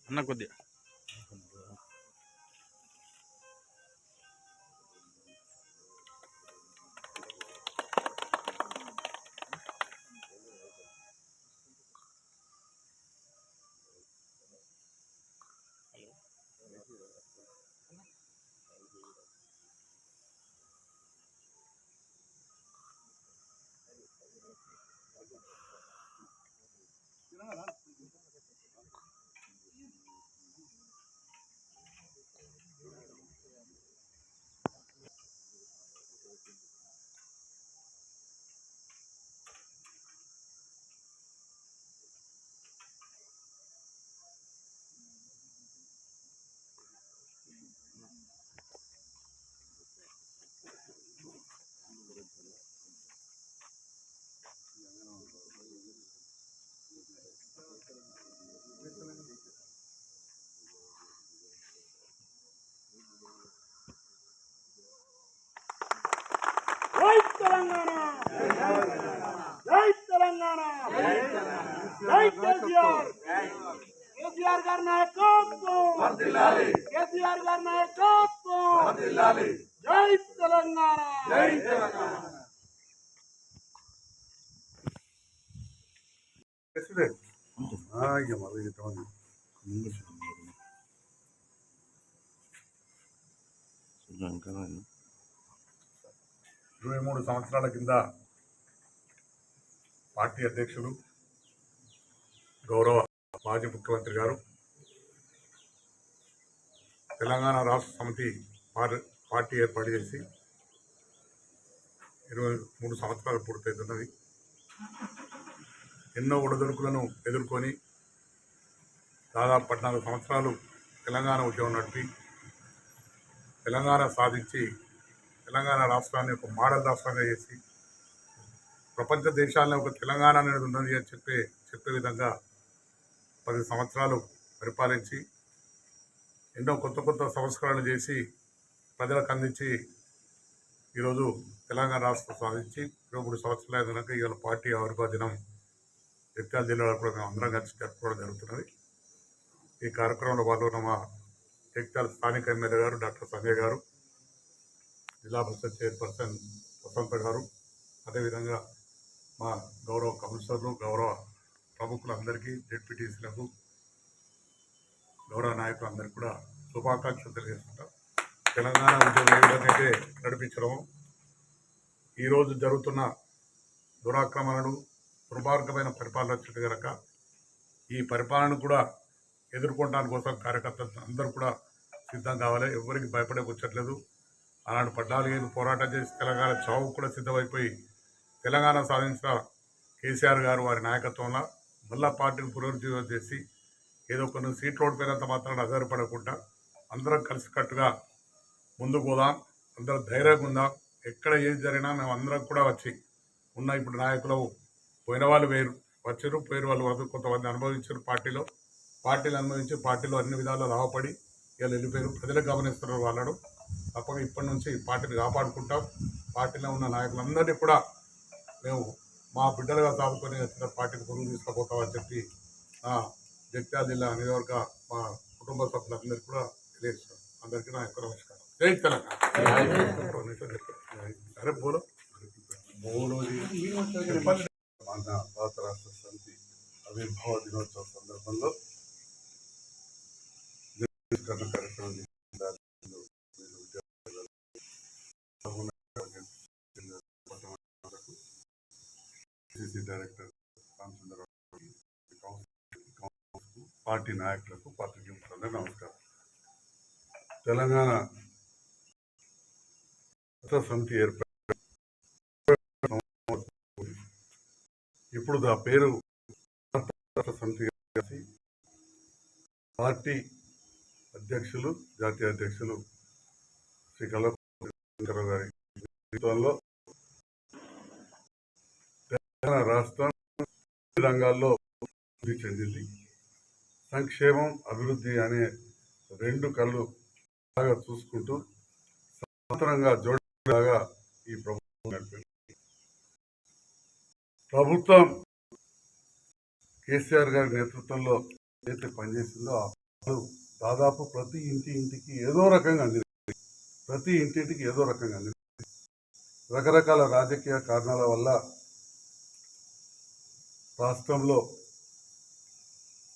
అన్న కొద్దిగా జై తెలంగాణ జై తెలంగాణ జై కేసీఆర్ కేసీఆర్ గారి నాయకత్వం వర్ధిల్లాలి కేసీఆర్ గారి నాయకత్వం వర్ధిల్లాలి జై తెలంగాణ జై తెలంగాణ ప్రెసిడెంట్ ఇక మరి 23 సంవత్సరాల కింద పార్టీ అధ్యక్షులు గౌరవ మాజీ ముఖ్యమంత్రి గారు తెలంగాణ రాష్ట్ర సమితి పార్టీ ఏర్పాటు చేసి 23 సంవత్సరాలు పూర్తవుతున్నది. ఎన్నో ఒడిదుడుకులను ఎదుర్కొని దాదాపు 14 సంవత్సరాలు తెలంగాణ ఉద్యమం నడిపి తెలంగాణ సాధించి తెలంగాణ రాష్ట్రాన్ని ఒక మోడల్ రాష్ట్రంగా చేసి ప్రపంచ దేశాల్లో ఒక తెలంగాణ అనేది ఉన్నది అని చెప్పే విధంగా 10 సంవత్సరాలు పరిపాలించి ఎన్నో కొత్త సంస్కరణలు చేసి ప్రజలకు అందించి ఈరోజు తెలంగాణ రాష్ట్రం సాధించి 23 సంవత్సరాలు అయినాక ఇవాళ పార్టీ ఆవిర్భావ దినం జగిత్యాల జిల్లాలో కూడా మేము అందరం కలిసి జరుపుకోవడం జరుగుతున్నది. ఈ కార్యక్రమంలో పాల్గొన్న మా జగిత్యాల స్థానిక ఎమ్మెల్యే గారు డాక్టర్ సంజయ్ గారు, జిల్లా పరిషత్ చైర్పర్సన్ వసంత గారు, అదేవిధంగా మా గౌరవ కమిషనర్లు, గౌరవ ప్రముఖులందరికీ, జెడ్పీటీసీలకు, గౌరవ నాయకులందరికీ కూడా శుభాకాంక్షలు తెలియజేస్తుంటాం. తెలంగాణ ఉద్యమం ఏ విధంగా అయితే నడిపించడమో ఈరోజు జరుగుతున్న దురాక్రమణలు, దుర్మార్గమైన పరిపాలన వచ్చేది కనుక ఈ పరిపాలన కూడా ఎదుర్కొనడానికి కోసం కార్యకర్తలు అందరూ కూడా సిద్ధం కావాలి. ఎవరికి భయపడే వచ్చట్లేదు. అలాంటి 14 ఏళ్ళు పోరాటం చేసి తెలంగాణ చావు కూడా సిద్ధమైపోయి తెలంగాణ సాధించిన కేసీఆర్ గారు వారి నాయకత్వంలో మళ్ళా పార్టీని పునరుజ్జీవం చేసి ఏదో కొన్ని సీట్లు ఓడిపోయినంత మాత్రాన్ని ఆధారపడకుండా అందరం కలిసికట్టుగా ముందుకు పోదాం, అందరం ధైర్యంగా ఉందాం. ఎక్కడ ఏది జరిగినా మేము అందరం కూడా వచ్చి ఉన్న ఇప్పుడు నాయకులు పోయిన వాళ్ళు వేరు వచ్చారు, పోయిన వాళ్ళు కొంతమంది అనుభవించారు, పార్టీలు అనుభవించి పార్టీలో అన్ని విధాలు లాభపడి వీళ్ళు వెళ్ళిపోయారు. ప్రజలకు గమనిస్తున్నారు. వాళ్ళను తప్పక ఇప్పటి నుంచి పార్టీని కాపాడుకుంటాం. పార్టీలో ఉన్న నాయకులందరినీ కూడా మేము మా బిడ్డలుగా సాగుకొని వచ్చిన పార్టీని ముందుకు తీసుకుపోతామని చెప్పి జగిత్యాల జిల్లా నియోజకవర్గ మా కుటుంబ సభ్యులందరికీ కూడా తెలియజేస్తాం. అందరికీ నా యొక్క నమస్కారం. జై తెలంగాణ. సరే బోలో భారత రాష్ట్ర సమితి ఆవిర్భావ దినోత్సవ సందర్భంలో కార్యక్రమం డైరెక్టర్ పార్టీ నాయకులకు, పార్టీ మిత్రులకు నమస్కారం. తెలంగాణ సమితి ఏర్పడి ఇప్పుడు ఆ పేరు సమితి పార్టీ అధ్యక్షులు, జాతీయ అధ్యక్షులు శ్రీ కల్వకుంట్ల గారి నేతృత్వంలో తెలంగాణ రాష్ట్రం రంగాల్లో అభివృద్ధి చెందింది. సంక్షేమం, అభివృద్ధి అనే రెండు కళ్ళు బాగా చూసుకుంటూ స్వతంత్రంగా జోడిలాగా ఈ ప్రభుత్వం నడిపింది. ప్రభుత్వం కేసీఆర్ గారి నేతృత్వంలో ఏదైతే పనిచేసిందో ఆ పనులు దాదాపు ప్రతి ఇంటికి ఏదో రకంగా అందింది. ప్రతి ఇంటింటికి ఏదో రకంగా అందింది. రకరకాల రాజకీయ కారణాల వల్ల రాష్ట్రంలో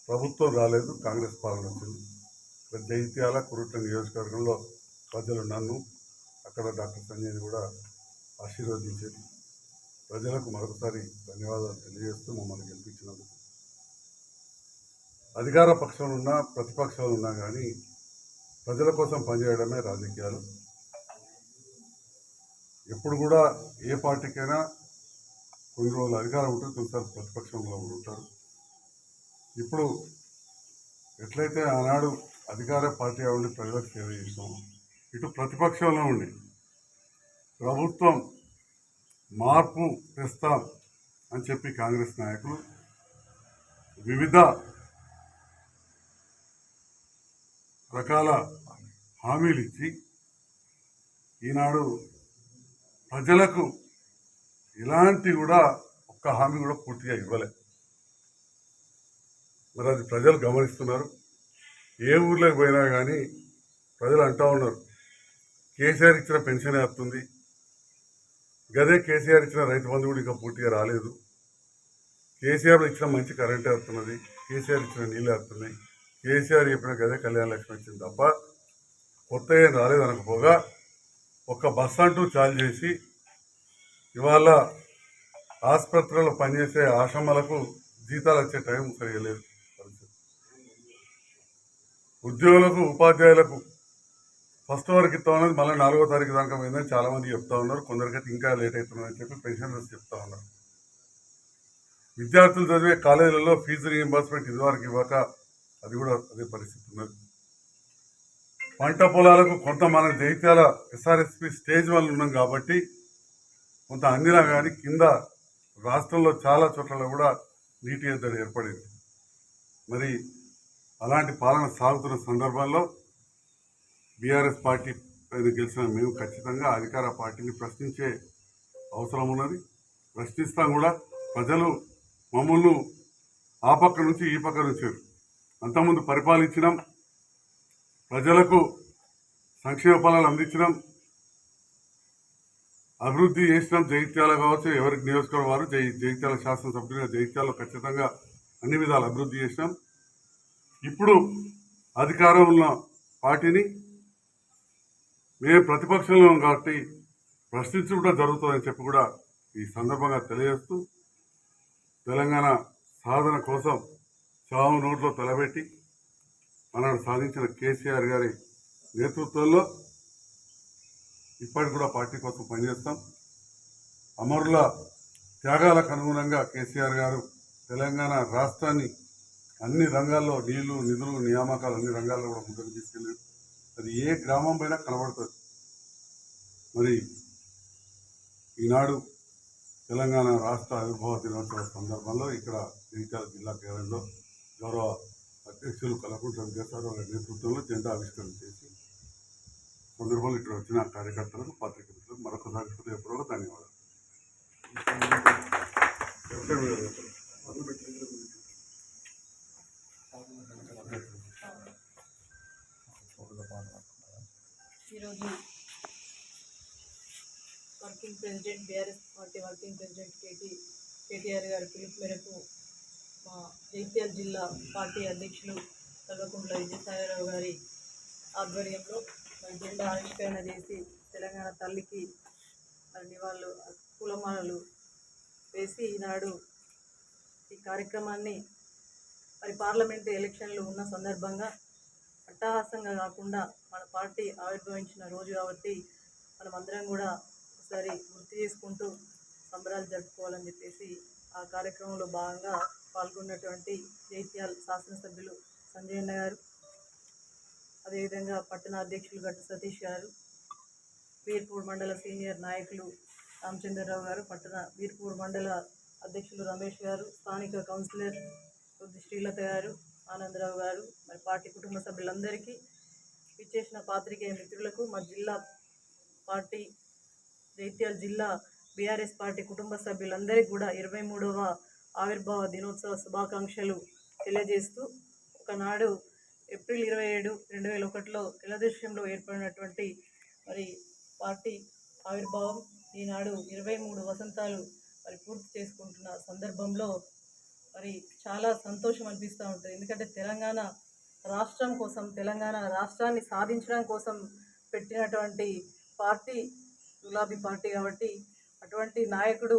ప్రభుత్వం రాలేదు, కాంగ్రెస్ పాలన వచ్చింది. జైత్యాల కురుట్ల నియోజకవర్గంలో ప్రజలు నన్ను, అక్కడ డాక్టర్ సంజయ్ని కూడా ఆశీర్వదించేది. ప్రజలకు మరొకసారి ధన్యవాదాలు తెలియజేస్తూ మమ్మల్ని గెలిపించినందుకు. అధికార పక్షంలో ఉన్నా ప్రతిపక్షాలు ఉన్నా కానీ ప్రజల కోసం పనిచేయడమే రాజకీయాలు. ఎప్పుడు కూడా ఏ పార్టీకైనా కొన్ని రోజులు అధికారం ఉంటుంది, కొన్నిసార్లు ప్రతిపక్షంలో ఉంటారు. ఇప్పుడు ఎట్లయితే ఆనాడు అధికార పార్టీ ఉండి ప్రజలకు సేవ చేసినాం, ఇటు ప్రతిపక్షంలో ఉండి ప్రభుత్వం మార్పు తెస్తాం అని చెప్పి కాంగ్రెస్ నాయకులు వివిధ రకాల హామీలు ఇచ్చి ఈనాడు ప్రజలకు ఇలాంటి కూడా ఒక్క హామీ కూడా పూర్తిగా ఇవ్వలే. మరి అది ప్రజలు గమనిస్తున్నారు. ఏ ఊర్లోకి పోయినా కానీ ప్రజలు అంటూ ఉన్నారు, కేసీఆర్ ఇచ్చిన పెన్షన్ వస్తుంది, గదే కేసీఆర్ ఇచ్చిన రైతు బంధు కూడా ఇంకా పూర్తిగా రాలేదు, కేసీఆర్ ఇచ్చిన మంచి కరెంటే వస్తున్నది, కేసీఆర్ ఇచ్చిన నీళ్ళు వస్తున్నాయి, కేసీఆర్ చెప్పిన గదే కళ్యాణ లక్ష్మి వచ్చింది తప్ప కొత్త ఏం రాలేదు అనకపోగా ఒక బస్ అంటూ చాలు చేసి ఇవాళ ఆసుపత్రిలో పనిచేసే ఆశ్రమాలకు జీతాలు వచ్చే టైం సరిగా లేదు. ఉద్యోగులకు ఉపాధ్యాయులకు ఫస్ట్ వరకు ఇస్తా ఉన్నది మళ్ళీ 4వ తారీఖు దాకా పోయిందని చాలామంది చెప్తా ఉన్నారు. కొందరికైతే ఇంకా లేట్ అవుతుందని చెప్పి పెన్షనర్స్ చెప్తా ఉన్నారు. విద్యార్థులు చదివే కాలేజీలలో ఫీజు రీయింబర్స్మెంట్ ఇదివరకు ఇవ్వక అది కూడా అదే పరిస్థితి ఉన్నది. పంట పొలాలకు కొంత మన జైత్యాల ఎస్ఆర్ఎస్పి స్టేజ్ వల్ల ఉన్నాం కాబట్టి కొంత అందినా కానీ కింద రాష్ట్రంలో చాలా చోట్ల కూడా నీటి ఎద్దడి ఏర్పడింది. మరి అలాంటి పాలన సాగుతున్న సందర్భంలో బీఆర్ఎస్ పార్టీ పైన గెలిచిన మేము ఖచ్చితంగా అధికార పార్టీని ప్రశ్నించే అవసరం ఉన్నది. ప్రశ్నిస్తాం కూడా. ప్రజలు మమ్మల్ని ఆ పక్క నుంచి ఈ పక్క నుంచి అంతకుముందు పరిపాలించినాం, ప్రజలకు సంక్షేమ ఫలాలు అందించినాం, అభివృద్ధి చేసినాం. జగిత్యాల కావచ్చు, ఎవరికి నియోజకవర్గం వారు జగిత్యాల శాసనసభ్యులుగా జగిత్యాలలో ఖచ్చితంగా అన్ని విధాలు అభివృద్ధి చేసినాం. ఇప్పుడు అధికారం ఉన్న పార్టీని మేము ప్రతిపక్షంలో కాబట్టి ప్రశ్నించడం జరుగుతుందని చెప్పి కూడా ఈ సందర్భంగా తెలియజేస్తూ, తెలంగాణ సాధన కోసం చావు నోట్లో తలబెట్టి మనల్ని సాధించిన కేసీఆర్ గారి నేతృత్వంలో ఇప్పటికి కూడా పార్టీ కోసం పనిచేస్తాం. అమరుల త్యాగాలకు అనుగుణంగా కేసీఆర్ గారు తెలంగాణ రాష్ట్రాన్ని అన్ని రంగాల్లో నీళ్లు, నిధులు, నియామకాలు అన్ని రంగాల్లో కూడా ముందుకు తీసుకెళ్ళారు. అది ఏ గ్రామం పైన కనబడుతుంది. మరి ఈనాడు తెలంగాణ రాష్ట్ర ఆవిర్భావ దినోత్సవ సందర్భంలో ఇక్కడ జగిత్యాల జిల్లా కేంద్రంలో గౌరవ అధ్యక్షులు కల్వకుంట్ల విజయసాయి వారి నేతృత్వంలో జెండా ఆవిష్కరణ చేసి సందర్భంలో ఇక్కడ వచ్చిన కార్యకర్తలకు, పాత్రికేయులకు మరొకసారి హృదయపూర్వక ధన్యవాదాలు. ఈరోజు working president BRS party working president KTR గారి పిలుపు మేరకు మా జగిత్యాల జిల్లా పార్టీ అధ్యక్షులు కల్వకుంట్ల విజయసాయిరావు గారి ఆధ్వర్యంలో జెండా ఆవిష్కరణ చేసి తెలంగాణ తల్లికి నివాళులు పూలమాలలు వేసి ఈనాడు ఈ కార్యక్రమాన్ని మరి పార్లమెంటు ఎలక్షన్లు ఉన్న సందర్భంగా అట్టహాసంగా కాకుండా మన పార్టీ ఆవిర్భవించిన రోజు కాబట్టి మనమందరం కూడా ఒకసారి గుర్తు చేసుకుంటూ సంబరాలు జరుపుకోవాలని చెప్పేసి ఆ కార్యక్రమంలో భాగంగా పాల్గొన్నటువంటి జగిత్యాల శాసనసభ్యులు సంజయ్ అన్న గారు, అదేవిధంగా పట్టణ అధ్యక్షులు గట్టు సతీష్ గారు, వీర్పూర్ మండల సీనియర్ నాయకులు రామచంద్రరావు గారు, వీర్పూర్ మండల అధ్యక్షులు రమేష్ గారు, స్థానిక కౌన్సిలర్ శ్రీలత గారు, ఆనందరావు గారు, మరి పార్టీ కుటుంబ సభ్యులందరికీ విచ్చేసిన పాత్రికేయ మిత్రులకు, మా జిల్లా పార్టీ జైత్యాల జిల్లా బీఆర్ఎస్ పార్టీ కుటుంబ సభ్యులందరికీ కూడా 23వ ఆవిర్భావ దినోత్సవ శుభాకాంక్షలు తెలియజేస్తూ, ఒకనాడు ఏప్రిల్ 27, 2001లో తెలుగుదేశంలో ఏర్పడినటువంటి మరి పార్టీ ఆవిర్భావం ఈనాడు 23 వసంతాలు మరి పూర్తి చేసుకుంటున్న సందర్భంలో మరి చాలా సంతోషం అనిపిస్తూ ఉంటుంది. ఎందుకంటే తెలంగాణ రాష్ట్రం కోసం, తెలంగాణ రాష్ట్రాన్ని సాధించడం కోసం పెట్టినటువంటి పార్టీ గులాబీ పార్టీ కాబట్టి అటువంటి నాయకుడు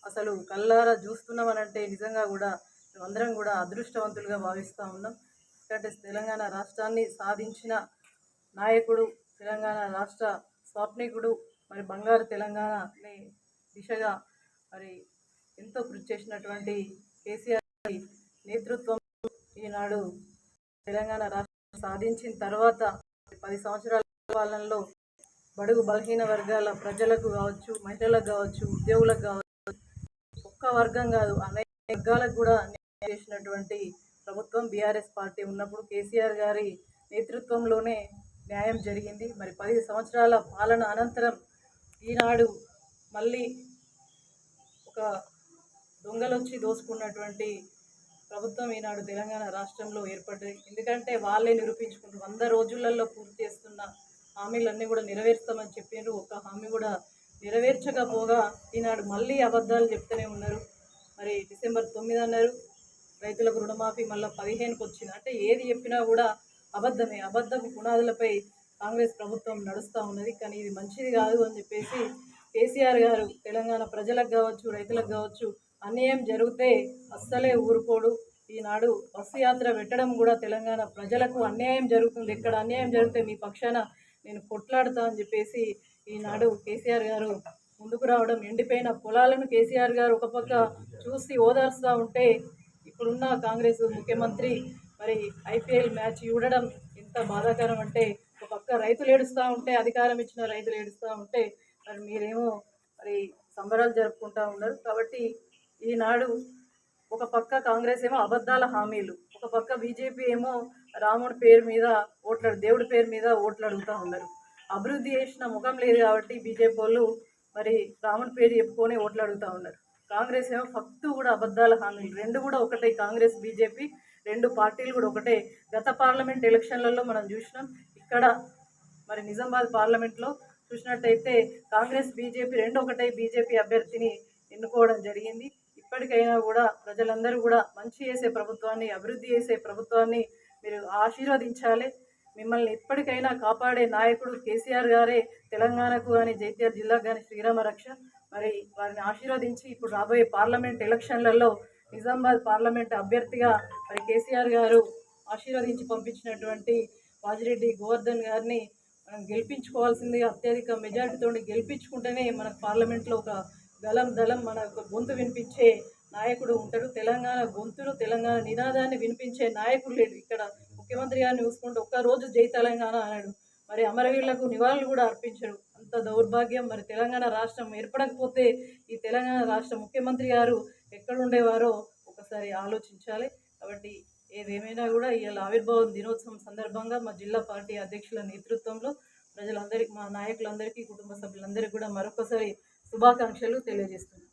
అసలు కళ్ళారా చూస్తున్నామనంటే నిజంగా కూడా మేమందరం కూడా అదృష్టవంతులుగా భావిస్తూ ఉన్నాం. ఎందుకంటే తెలంగాణ రాష్ట్రాన్ని సాధించిన నాయకుడు, తెలంగాణ రాష్ట్ర స్వాప్నికుడు, మరి బంగారు తెలంగాణని దిశగా మరి ఎంతో కృషి చేసినటువంటి కేసీఆర్ నేతృత్వం ఈనాడు తెలంగాణ రాష్ట్రం సాధించిన తర్వాత 10 సంవత్సరాల పాలనలో బడుగు బలహీన వర్గాల ప్రజలకు కావచ్చు, మహిళలకు కావచ్చు, ఉద్యోగులకు కావచ్చు, ఒక్క వర్గం కాదు అనేక వర్గాలకు కూడా చేసినటువంటి ప్రభుత్వం బీఆర్ఎస్ పార్టీ ఉన్నప్పుడు కేసీఆర్ గారి నేతృత్వంలోనే న్యాయం జరిగింది. మరి 10 సంవత్సరాల పాలన అనంతరం ఈనాడు మళ్ళీ ఒక దొంగలొచ్చి దోసుకున్నటువంటి ప్రభుత్వం ఈనాడు తెలంగాణ రాష్ట్రంలో ఏర్పడ్డది. ఎందుకంటే వాళ్ళే నిరూపించుకుంటారు. 100 రోజులలో పూర్తి చేస్తున్న హామీలన్నీ కూడా నెరవేరుస్తామని చెప్పారు. ఒక హామీ కూడా నెరవేర్చకపోగా ఈనాడు మళ్ళీ అబద్ధాలు చెప్తూనే ఉన్నారు. మరి డిసెంబర్ 9 అన్నారు, రైతులకు రుణమాఫీ మళ్ళీ 15కి వచ్చింది. అంటే ఏది చెప్పినా కూడా అబద్ధమే. అబద్ధపు పునాదులపై కాంగ్రెస్ ప్రభుత్వం నడుస్తూ ఉన్నది. కానీ ఇది మంచిది కాదు అని చెప్పేసి కేసీఆర్ గారు తెలంగాణ ప్రజలకు కావచ్చు, రైతులకు కావచ్చు అన్యాయం జరిగితే అస్సలే ఊరుకోడు. ఈనాడు బస్సు యాత్ర పెట్టడం కూడా తెలంగాణ ప్రజలకు అన్యాయం జరుగుతుంది, ఎక్కడ అన్యాయం జరిగితే మీ పక్షాన నేను కొట్లాడుతా అని చెప్పేసి ఈనాడు కేసీఆర్ గారు ముందుకు రావడం, ఎండిపోయిన పొలాలను కేసీఆర్ గారు ఒక పక్క చూసి ఓదార్స్తూ ఉంటే ఇప్పుడున్న కాంగ్రెస్ ముఖ్యమంత్రి మరి ఐపీఎల్ మ్యాచ్ చూడడం ఎంత బాధాకరం అంటే, ఒక పక్క రైతులు ఏడుస్తూ ఉంటే, అధికారం ఇచ్చిన రైతులు ఏడుస్తూ ఉంటే మరి మీరేమో మరి సంబరాలు జరుపుకుంటూ ఉన్నారు. కాబట్టి ఈనాడు ఒక పక్క కాంగ్రెస్ ఏమో అబద్ధాల హామీలు, ఒక పక్క బీజేపీ ఏమో రాముడి పేరు మీద దేవుడి పేరు మీద ఓట్లు అడుగుతూ ఉన్నారు. అభివృద్ధి చేసిన ముఖం లేదు కాబట్టి బీజేపీ వాళ్ళు మరి రాముడి పేరు చెప్పుకొని ఓట్లు అడుగుతూ ఉన్నారు. కాంగ్రెస్ ఏమో ఫక్తు కూడా అబద్ధాల హామీలు. రెండు కూడా ఒకటే, కాంగ్రెస్ బీజేపీ రెండు పార్టీలు కూడా ఒకటే. గత పార్లమెంట్ ఎలక్షన్లలో మనం చూసినాం. ఇక్కడ మరి నిజామాబాద్ పార్లమెంట్లో చూసినట్టయితే కాంగ్రెస్ బీజేపీ రెండు ఒకటే, బీజేపీ అభ్యర్థిని ఎన్నుకోవడం జరిగింది. ఇప్పటికైనా కూడా ప్రజలందరూ కూడా మంచి చేసే ప్రభుత్వాన్ని, అభివృద్ధి చేసే ప్రభుత్వాన్ని మీరు ఆశీర్వదించాలి. మిమ్మల్ని ఎప్పటికైనా కాపాడే నాయకుడు కేసీఆర్ గారే తెలంగాణకు కానీ, జైత్యాల జిల్లాకు కానీ శ్రీరామ రక్ష. మరి వారిని ఆశీర్వదించి ఇప్పుడు రాబోయే పార్లమెంట్ ఎలక్షన్లలో నిజామాబాద్ పార్లమెంట్ అభ్యర్థిగా మరి కేసీఆర్ గారు ఆశీర్వదించి పంపించినటువంటి వాజిరెడ్డి గోవర్ధన్ గారిని మనం గెలిపించుకోవాల్సిందిగా, అత్యధిక మెజార్టీతో గెలిపించుకుంటేనే మనకు పార్లమెంట్లో ఒక దళం మన ఒక గొంతు వినిపించే నాయకుడు ఉంటాడు. తెలంగాణ గొంతులు, తెలంగాణ నినాదాన్ని వినిపించే నాయకుడు లేడు. ఇక్కడ ముఖ్యమంత్రి గారిని చూసుకుంటే ఒక్కరోజు జై తెలంగాణ అన్నాడు, మరి అమరవీరులకు నివాళులు కూడా అర్పించాడు. అంత దౌర్భాగ్యం. మరి తెలంగాణ రాష్ట్రం ఏర్పడకపోతే ఈ తెలంగాణ రాష్ట్ర ముఖ్యమంత్రి గారు ఎక్కడుండేవారో ఒకసారి ఆలోచించాలి. కాబట్టి ఏదేమైనా కూడా ఇవాళ ఆవిర్భావం దినోత్సవం సందర్భంగా మా జిల్లా పార్టీ అధ్యక్షుల నేతృత్వంలో ప్రజలందరికీ, మా నాయకులందరికీ, కుటుంబ సభ్యులందరికీ కూడా మరొకసారి శుభాకాంక్షలు తెలియజేస్తున్నాను.